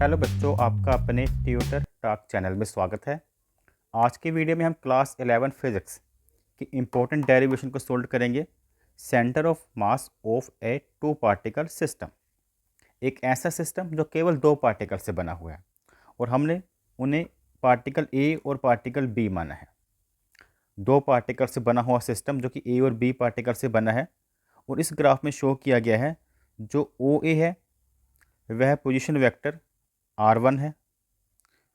Hello बच्चों, आपका अपने ट्यूटर टॉक चैनल में स्वागत है। आज की वीडियो में हम क्लास 11 फिजिक्स की इम्पोर्टेंट डेरिवेशन को सोल्व करेंगे। Center of mass of a two particle system, एक ऐसा सिस्टम जो केवल दो पार्टिकल से बना हुआ है और हमने उन्हें पार्टिकल ए और पार्टिकल बी माना है। दो पार्टिकल से बना हुआ सिस्टम जो कि ए और बी पार्टिकल से बना है, और इस ग्राफ में शो किया गया है जो ओ ए है वह पोजीशन वेक्टर r1 है,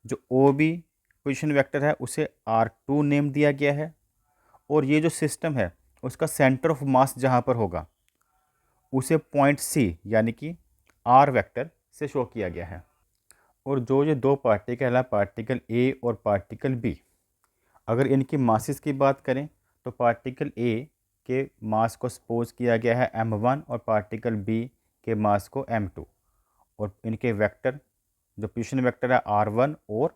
जो ओ बी पोजिशन वेक्टर है उसे r2 नेम दिया गया है, और ये जो सिस्टम है उसका सेंटर ऑफ मास जहाँ पर होगा उसे पॉइंट सी यानी कि r वेक्टर से शो किया गया है। और जो ये दो पार्टिकल है, पार्टिकल ए और पार्टिकल बी, अगर इनकी मासेस की बात करें तो पार्टिकल ए के मास को सपोज किया गया है m1 और पार्टिकल बी के मास को m2, और इनके वेक्टर जो पोजीशन वेक्टर है r1 और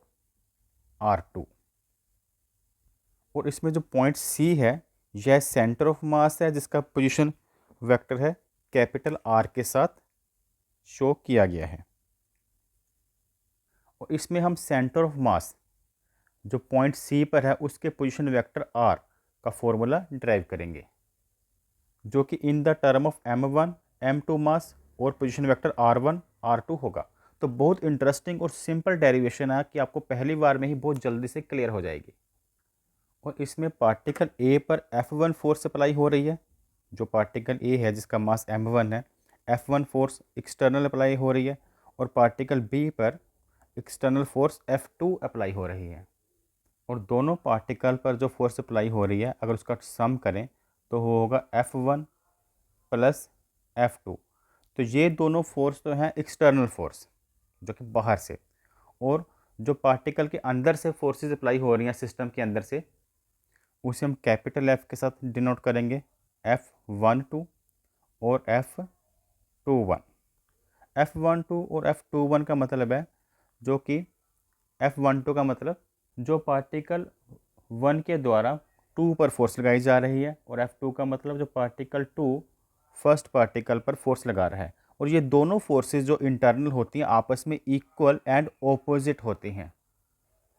r2। और इसमें जो पॉइंट सी है यह सेंटर ऑफ मास है जिसका पोजीशन वेक्टर है कैपिटल R के साथ शो किया गया है। और इसमें हम सेंटर ऑफ मास जो पॉइंट सी पर है उसके पोजीशन वेक्टर R का फॉर्मूला ड्राइव करेंगे, जो कि in the term of m1 m2 मास और पोजीशन वेक्टर r1 r2 होगा। तो बहुत इंटरेस्टिंग और सिंपल डेरिवेशन है कि आपको पहली बार में ही बहुत जल्दी से क्लियर हो जाएगी। और इसमें पार्टिकल ए पर F1 फोर्स अप्लाई हो रही है। जो पार्टिकल ए है जिसका मास m1 है, F1 फोर्स एक्सटर्नल अप्लाई हो रही है, और पार्टिकल बी पर एक्सटर्नल फोर्स F2 अप्लाई हो रही है। और दोनों पार्टिकल पर जो फोर्स अप्लाई हो रही है अगर उसका सम करें तो वो होगा F1 प्लस F2। तो ये दोनों फोर्स तो हैं एक्सटर्नल फोर्स जो कि बाहर से, और जो पार्टिकल के अंदर से फोर्सेस अप्लाई हो रही हैं सिस्टम के अंदर से उसे हम कैपिटल F के साथ डिनोट करेंगे, F12 और F21। F12 और F21 का मतलब है जो कि F12 का मतलब जो पार्टिकल 1 के द्वारा 2 पर फोर्स लगाई जा रही है, और F2 का मतलब जो पार्टिकल 2 फर्स्ट पार्टिकल पर फोर्स लगा रहा है। और ये दोनों फोर्सेस जो इंटरनल होती हैं आपस में इक्वल एंड ऑपोजिट होती हैं,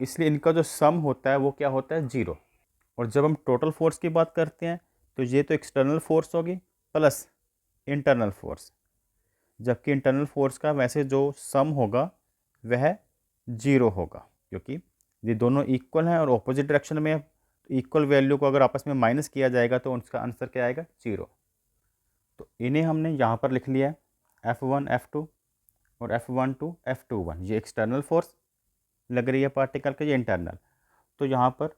इसलिए इनका जो सम होता है वो क्या होता है, जीरो। और जब हम टोटल फोर्स की बात करते हैं तो ये तो एक्सटर्नल फोर्स होगी प्लस इंटरनल फोर्स, जबकि इंटरनल फोर्स का वैसे जो सम होगा वह जीरो होगा, क्योंकि ये दोनों इक्वल हैं और ऑपोजिट डायरेक्शन में है। इक्वल वैल्यू को अगर आपस में माइनस किया जाएगा तो उसका आंसर क्या आएगा, जीरो। तो इन्हें हमने यहाँ पर लिख लिया है F1 F2 और F12 F21। ये एक्सटर्नल फोर्स लग रही है पार्टिकल के, ये इंटरनल। तो यहाँ पर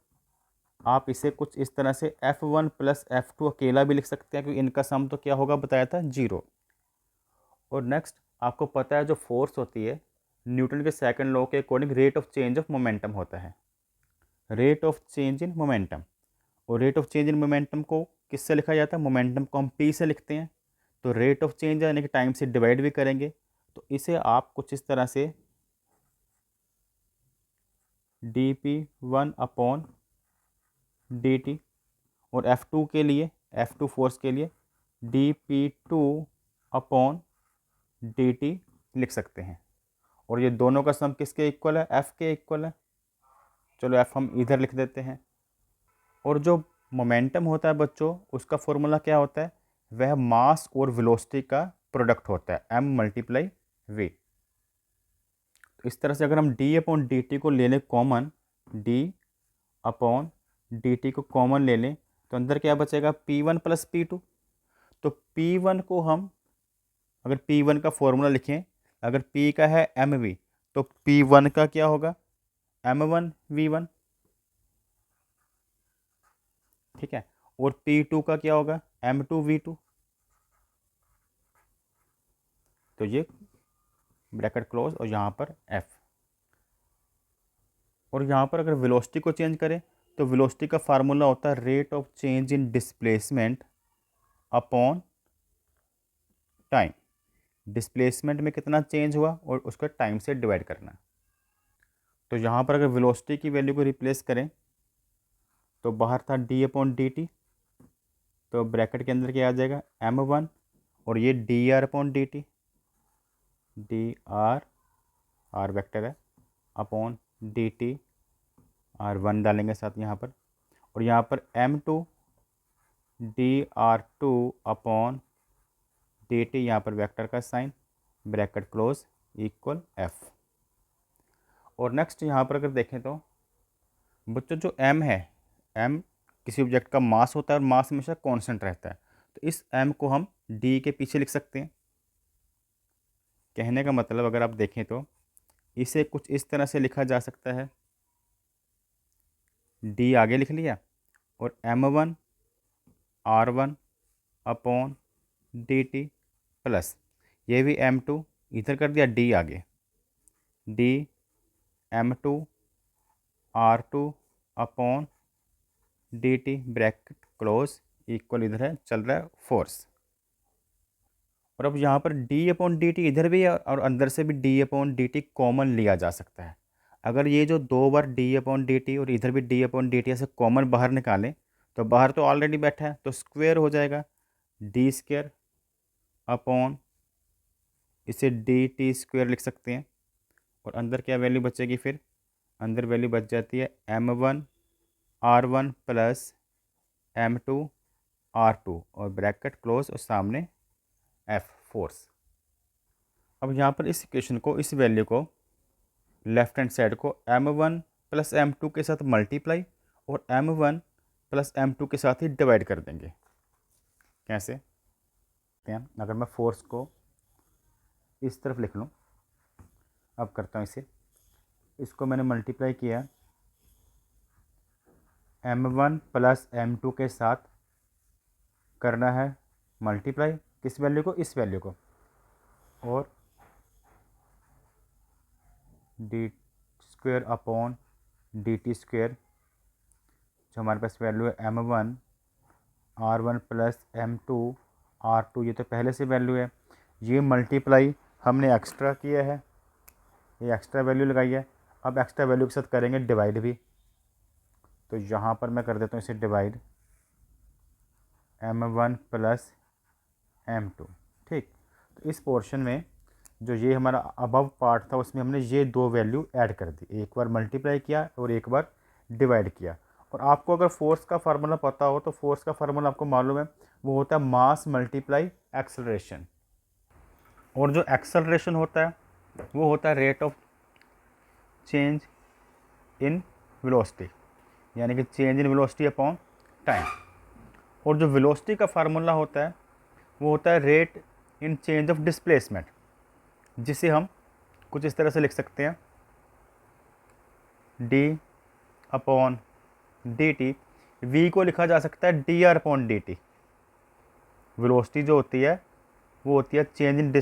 आप इसे कुछ इस तरह से F1 प्लस F2 अकेला भी लिख सकते हैं, क्योंकि इनका सम तो क्या होगा बताया था, जीरो। और नेक्स्ट आपको पता है जो फोर्स होती है न्यूटन के सेकंड लॉ के according rate of change of momentum होता है, rate of change in momentum. और rate of change in momentum को किससे लिखा जाता है, मोमेंटम को हम पी से लिखते हैं। तो रेट ऑफ चेंज यानी कि टाइम से डिवाइड भी करेंगे, तो इसे आप कुछ इस तरह से dp1/dt, और F2 के लिए, F2 फोर्स के लिए dp2/dt लिख सकते हैं। और ये दोनों का सम किसके इक्वल है, F के इक्वल है। चलो F हम इधर लिख देते हैं। और जो मोमेंटम होता है बच्चों उसका फॉर्मूला क्या होता है, वह मास और वेलोसिटी का प्रोडक्ट होता है, m × v। तो इस तरह से अगर हम d/dt को ले लें कॉमन, d/dt को कॉमन ले लें तो अंदर क्या बचेगा, P1 + P2। तो P1 को हम अगर P1 का फॉर्मूला लिखें, अगर P का है mv तो P1 का क्या होगा, m1v1, ठीक है। और P2 का क्या होगा, m2v2। तो ये ब्रैकेट क्लोज और यहाँ पर F। और यहाँ पर अगर वेलोसिटी को चेंज करें तो वेलोसिटी का फार्मूला होता है rate of change in displacement upon time. Displacement में कितना चेंज हुआ और उसका टाइम से डिवाइड करना। तो यहाँ पर अगर वेलोसिटी की वैल्यू को रिप्लेस करें तो बाहर था d/dt, तो ब्रैकेट के अंदर क्या आ जाएगा, m1, और ये dr/dt, dr आर वेक्टर है, upon D T, R one डालेंगे साथ यहाँ पर, और यहाँ पर m2 D R two upon D T, यहाँ पर वेक्टर का sign, bracket close, equal F. और नेक्स्ट यहाँ पर अगर देखें तो बच्चों जो m है, m किसी ऑब्जेक्ट का मास होता है और मास हमेशा कांस्टेंट रहता है, तो इस m को हम d के पीछे लिख सकते हैं। कहने का मतलब अगर आप देखें तो इसे कुछ इस तरह से लिखा जा सकता है, d आगे लिख लिया और m1 r1 upon D T plus ये भी m2 इधर कर दिया, d आगे, d m2 r2 upon D T bracket close, equal इधर है चल रहा है फोर्स। और अब यहाँ पर d अपॉन डी टी इधर भी है और अंदर से भी d upon D T common लिया जा सकता है। अगर ये जो दो बार d अपॉन डी टी और इधर भी d अपॉन डी टी ऐसे कॉमन बाहर निकालें तो बाहर तो ऑलरेडी बैठा है तो स्क्वायर हो जाएगा, डी स्क्वायर अपॉन इसे डी टी स्क्वायर लिख सकते हैं। और अंदर क्या वैल्यू बचेगी, फिर अंदर वैल्यू बच जाती है m1 r1 plus m2 r2 और ब्रैकेट क्लोज और सामने f फोर्स। अब यहाँ पर इस इक्वेशन को, इस वैल्यू को लेफ्ट हैंड साइड को m1 प्लस m2 के साथ मल्टीप्लाई और m1 प्लस m2 के साथ ही डिवाइड कर देंगे। कैसे? अगर मैं फोर्स को इस तरफ लिख लूँ, अब करता हूँ इसे, इसको मैंने मल्टीप्लाई किया m1 प्लस m2 के साथ, करना है मल्टीप्लाई किस वैल्यू को, इस वैल्यू को, और D square upon D T square, जो हमारे पास वैल्यू है m1 r1 plus m2 r2, ये तो पहले से वैल्यू है, ये मल्टीप्लाई हमने एक्स्ट्रा किया है, ये एक्स्ट्रा वैल्यू लगाई है। अब एक्स्ट्रा वैल्यू के साथ करेंगे डिवाइड भी, तो यहाँ पर मैं कर देता हूँ इसे डिवाइड m1 प्लस m2। ठीक, तो इस पोर्शन में जो ये हमारा अबव पार्ट था उसमें हमने ये दो वैल्यू ऐड कर दी, एक बार मल्टीप्लाई किया और एक बार डिवाइड किया। और आपको अगर फोर्स का फार्मूला पता हो तो फोर्स का फार्मूला आपको मालूम है, वो होता है मास मल्टीप्लाई एक्सेलरेशन। और जो एक्सेलरेशन होता है वो होता है rate of change in velocity, यानी कि change in velocity upon time. और जो वेलोसिटी का फार्मूला होता है वो होता है rate in change of displacement, जिसे हम कुछ इस तरह से लिख सकते हैं, d upon D T. v को लिखा जा सकता है D R upon D T. Velocity जो होती है वो होती है change in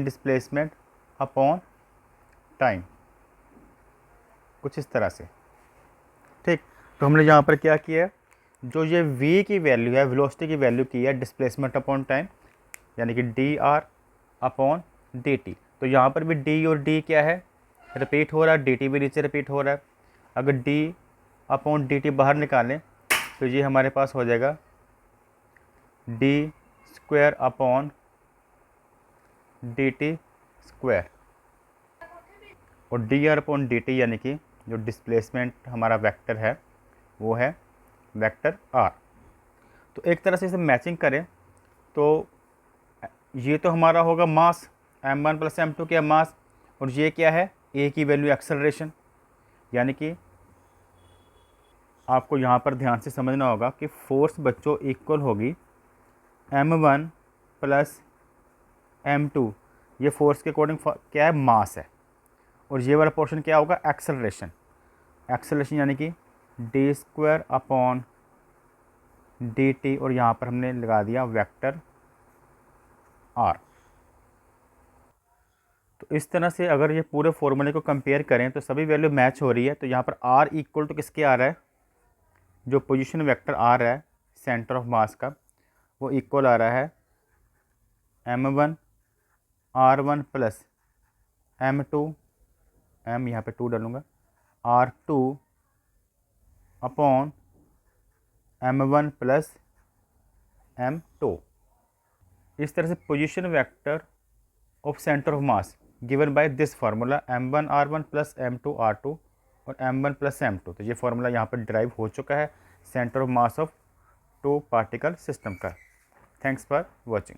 displacement upon time, कुछ इस तरह से। ठीक, तो हमने यहाँ पर क्या किया है, जो ये v की वैल्यू है, वेलोसिटी की वैल्यू की है डिस्प्लेसमेंट अपॉन टाइम, यानी कि D R upon D T. तो यहाँ पर भी d और d क्या है, रिपीट हो रहा है, dt भी नीचे रिपीट हो रहा है। अगर d अपॉन dt बाहर निकालें तो ये हमारे पास हो जाएगा d square upon dt square, और D R upon D T, यानी कि जो डिस्प्लेसमेंट हमारा वेक्टर है वो है वेक्टर r। तो एक तरह से इसे मैचिंग करें तो ये तो हमारा होगा मास, m1 प्लस m2 क्या मास, और ये क्या है, a की वैल्यू एक्सेलरेशन। यानी कि आपको यहाँ पर ध्यान से समझना होगा कि फोर्स बच्चों इक्वल होगी m1 प्लस m2, ये फोर्स के अकॉर्डिंग क्या है, मास है, और ये वाला पोर्शन क्या होगा, एक्सेलरेशन। एक्सेलरेशन यानी कि D square upon D T, और यहाँ पर हमने लगा दिया वेक्टर आर। तो इस तरह से अगर ये पूरे फॉर्मूले को कंपेयर करें तो सभी वैल्यू मैच हो रही है। तो यहाँ पर आर इक्वल टू किसके आ रहा है, जो पोजीशन वेक्टर आ रहा है सेंटर ऑफ मास का, वो इक्वल आ रहा है m1 r1 plus m2, m यहाँ पे 2 डालूँगा, r2 upon m1 plus m2। इस तरह से position vector of centre of mass given by this formula m1r1 plus m2r2 और m1 प्लस m2। तो ये फार्मूला यहाँ पर ड्राइव हो चुका है centre of mass of two particle system का। Thanks for watching.